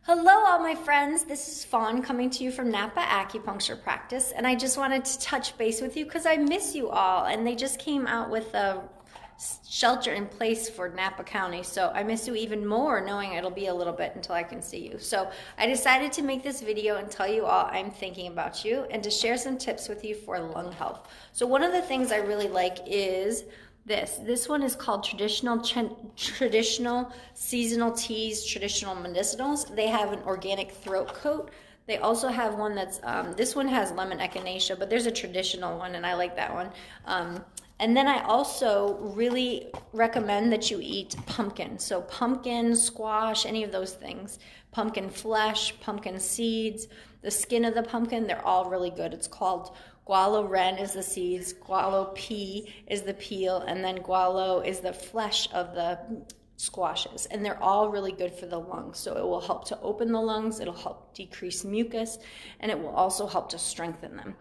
Hello, all my friends. This is Fawn coming to you from Napa Acupuncture Practice, and I just wanted to touch base with you because I miss you all. And they just came out with a shelter in place for Napa County, so I miss you even more, knowing it'll be a little bit until I can see you. So I decided to make this video and tell you all I'm thinking about you, and to share some tips with you for lung health. So one of the things I really like is this one is called traditional seasonal teas, traditional medicinals. They have an organic throat coat. They also have one that's, this one has lemon echinacea, but there's a traditional one and I like that one. And then I also really recommend that you eat pumpkin. So pumpkin, squash, any of those things. Pumpkin flesh, pumpkin seeds, the skin of the pumpkin, they're all really good. It's called gualo ren is the seeds, gualo pea is the peel, and then gualo is the flesh of the squashes. And they're all really good for the lungs. So it will help to open the lungs, it'll help decrease mucus, and it will also help to strengthen them.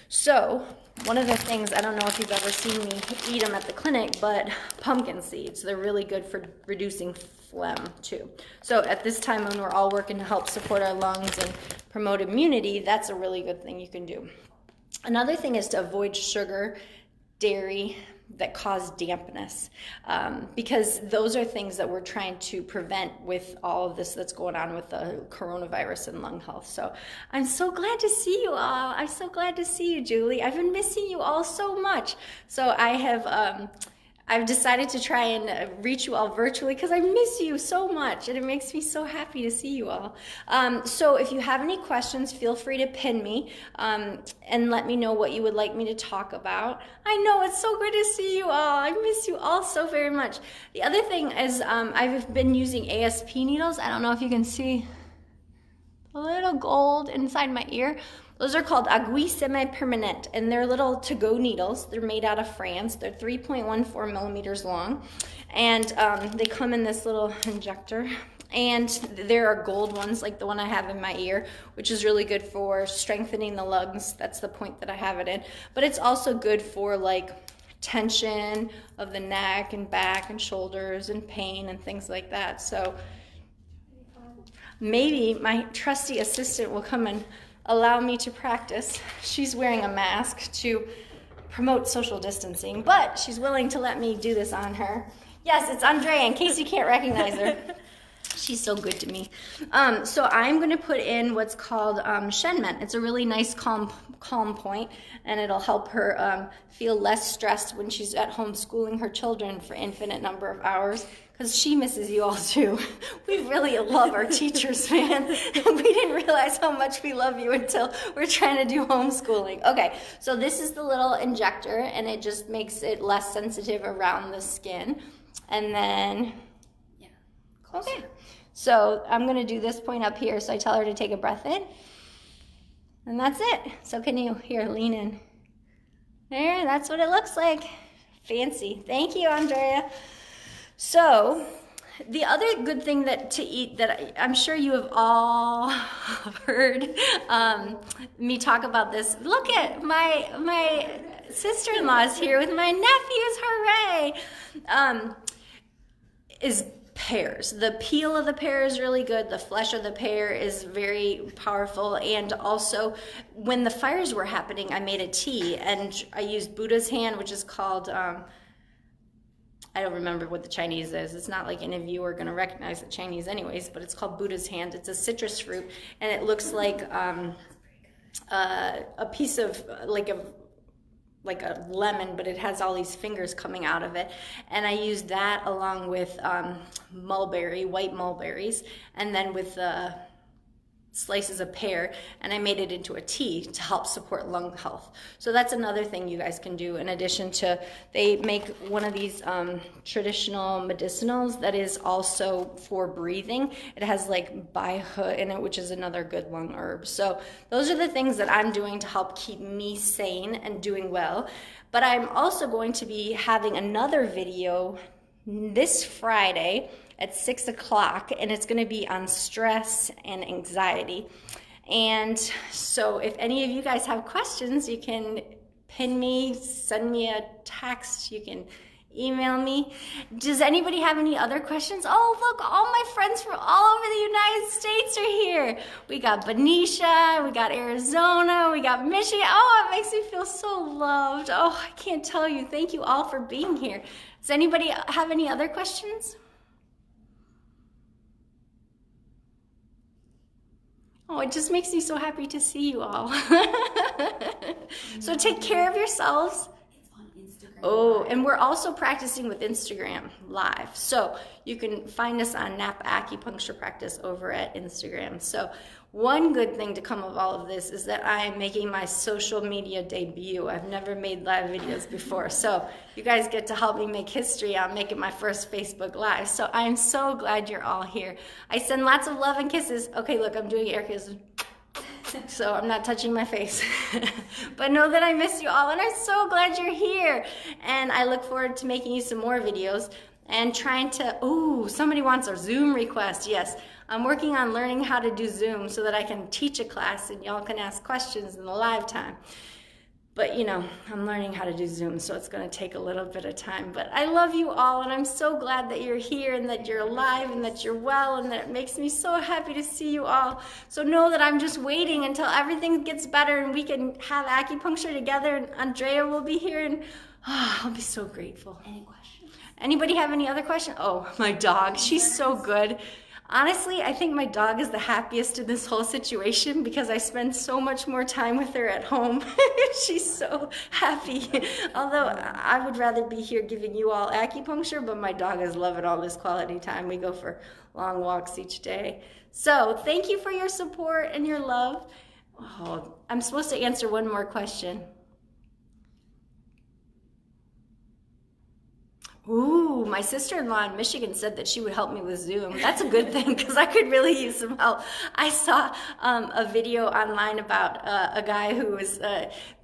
So one of the things, I don't know if you've ever seen me eat them at the clinic, but pumpkin seeds, they're really good for reducing phlegm too. So at this time when we're all working to help support our lungs and promote immunity, that's a really good thing you can do. Another thing is to avoid sugar, dairy that cause dampness, because those are things that we're trying to prevent with all of this that's going on with the coronavirus and lung health. So I'm so glad to see you all. I'm so glad to see you, Julie. I've been missing you all so much. So I've decided to try and reach you all virtually because I miss you so much and it makes me so happy to see you all. So if you have any questions, feel free to pin me and let me know what you would like me to talk about. I know, it's so good to see you all. I miss you all so very much. The other thing is I've been using ASP needles. I don't know if you can see a little gold inside my ear. Those are called Aiguille Semi-Permanente, and they're little to-go needles. They're made out of France. They're 3.14 millimeters long, and they come in this little injector. And there are gold ones, like the one I have in my ear, which is really good for strengthening the lungs. That's the point that I have it in. But it's also good for like tension of the neck and back and shoulders and pain and things like that. So maybe my trusty assistant will come and allow me to practice. She's wearing a mask to promote social distancing, but she's willing to let me do this on her. Yes, it's Andrea, in case you can't recognize her. She's so good to me. So I'm going to put in what's called Shenmen. It's a really nice calm point, and it'll help her feel less stressed when she's at home schooling her children for infinite number of hours, because she misses you all too. We really love our teachers, man. We didn't realize how much we love you until we're trying to do homeschooling. Okay, so this is the little injector, and it just makes it less sensitive around the skin. And then, yeah, okay. So I'm gonna do this point up here. So I tell her to take a breath in, and that's it. So can you, here, lean in. There, that's what it looks like. Fancy. Thank you, Andrea. So the other good thing to eat that I'm sure you have all heard me talk about this. Look at my sister-in-law is here with my nephews. Hooray! Is pears. The peel of the pear is really good. The flesh of the pear is very powerful. And also, when the fires were happening, I made a tea, and I used Buddha's hand, which is called, I don't remember what the Chinese is. It's not like any of you are going to recognize the Chinese anyways, but it's called Buddha's hand. It's a citrus fruit, and it looks like a piece of, like a lemon, but it has all these fingers coming out of it. And I used that along with mulberry, white mulberries, and then with slices of pear, and I made it into a tea to help support lung health. So that's another thing you guys can do in addition to, they make one of these traditional medicinals that is also for breathing. It has like baihe in it, which is another good lung herb. So those are the things that I'm doing to help keep me sane and doing well. But I'm also going to be having another video this Friday at 6 o'clock, and it's going to be on stress and anxiety. And so if any of you guys have questions, you can pin me, send me a text, you can email me. Does anybody have any other questions? Oh, look, all my friends from all over the United States are here. We got Benicia, we got Arizona, we got Michigan. Oh, it makes me feel so loved. Oh, I can't tell you. Thank you all for being here. Does anybody have any other questions? Oh, it just makes me so happy to see you all. So take care of yourselves. Oh, and we're also practicing with Instagram Live. So you can find us on Napa Acupuncture Practice over at Instagram. So one good thing to come of all of this is that I am making my social media debut. I've never made live videos before. So you guys get to help me make history on making my first Facebook Live. So I am so glad you're all here. I send lots of love and kisses. Okay, look, I'm doing air kisses. So I'm not touching my face. But know that I miss you all, and I'm so glad you're here. And I look forward to making you some more videos and trying to, oh, somebody wants a Zoom request. Yes, I'm working on learning how to do Zoom so that I can teach a class and y'all can ask questions in the live time. But you know, I'm learning how to do Zoom, so it's going to take a little bit of time. But I love you all, and I'm so glad that you're here and that you're alive and that you're well, and that it makes me so happy to see you all. So know that I'm just waiting until everything gets better and we can have acupuncture together, and Andrea will be here, and I'll be so grateful. Any questions? Anybody have any other questions? Oh, my dog, she's so good. Honestly, I think my dog is the happiest in this whole situation because I spend so much more time with her at home. She's so happy. Although I would rather be here giving you all acupuncture, but my dog is loving all this quality time. We go for long walks each day. So thank you for your support and your love. Oh, I'm supposed to answer one more question. Ooh, my sister-in-law in Michigan said that she would help me with Zoom. That's a good thing because I could really use some help. I saw a video online about a guy who was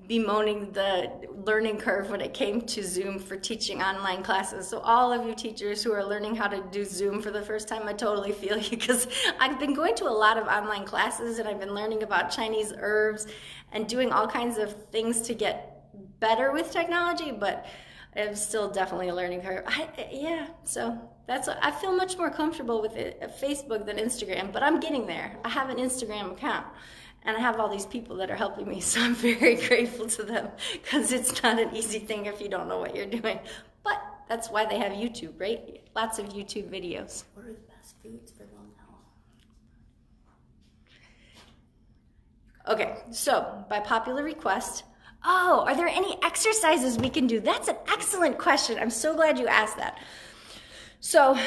bemoaning the learning curve when it came to Zoom for teaching online classes. So all of you teachers who are learning how to do Zoom for the first time, I totally feel you because I've been going to a lot of online classes and I've been learning about Chinese herbs and doing all kinds of things to get better with technology, but I'm still definitely a learning curve. Yeah, so I feel much more comfortable with Facebook than Instagram, but I'm getting there. I have an Instagram account, and I have all these people that are helping me, so I'm very grateful to them because it's not an easy thing if you don't know what you're doing. But that's why they have YouTube, right? Lots of YouTube videos. What are the best foods for lung health? Okay, so by popular request, oh, are there any exercises we can do? That's an excellent question. I'm so glad you asked that. So,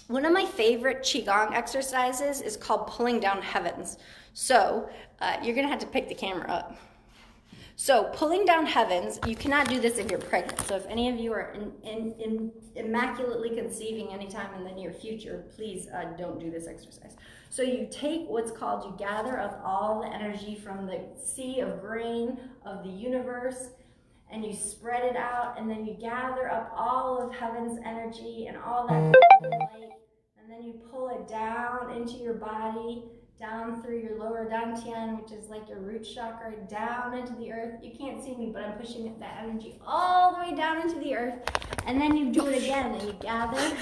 one of my favorite Qigong exercises is called pulling down heavens. So, you're gonna have to pick the camera up. So, pulling down heavens, you cannot do this if you're pregnant. So, if any of you are immaculately conceiving anytime in the near future, please don't do this exercise. So you take what's called, you gather up all the energy from the sea of grain of the universe, and you spread it out, and then you gather up all of heaven's energy and all that light, and then you pull it down into your body, down through your lower dantian, which is like your root chakra, down into the earth. You can't see me, but I'm pushing that energy all the way down into the earth, and then you do it again, and you gather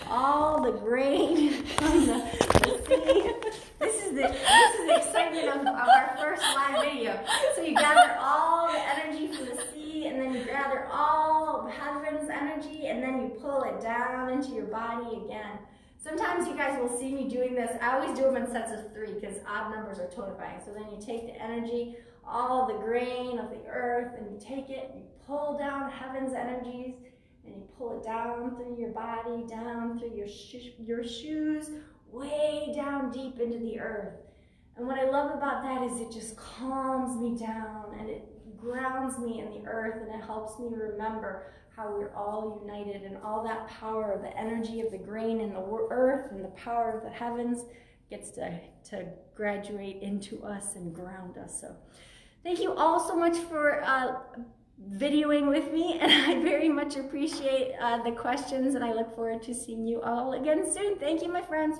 all the grain from the sea. This is the excitement of our first live video. So you gather all the energy from the sea, and then you gather all of heaven's energy, and then you pull it down into your body again. Sometimes you guys will see me doing this. I always do them in sets of 3 because odd numbers are tonifying. So then you take the energy, all the grain of the earth, and you take it and you pull down heaven's energies, and you pull it down through your body, down through your shoes, way down deep into the earth. And what I love about that is it just calms me down and it grounds me in the earth, and it helps me remember how we're all united, and all that power, the energy of the grain in the earth and the power of the heavens gets to graduate into us and ground us. So thank you all so much for videoing with me, and I very much appreciate the questions, and I look forward to seeing you all again soon. Thank you, my friends.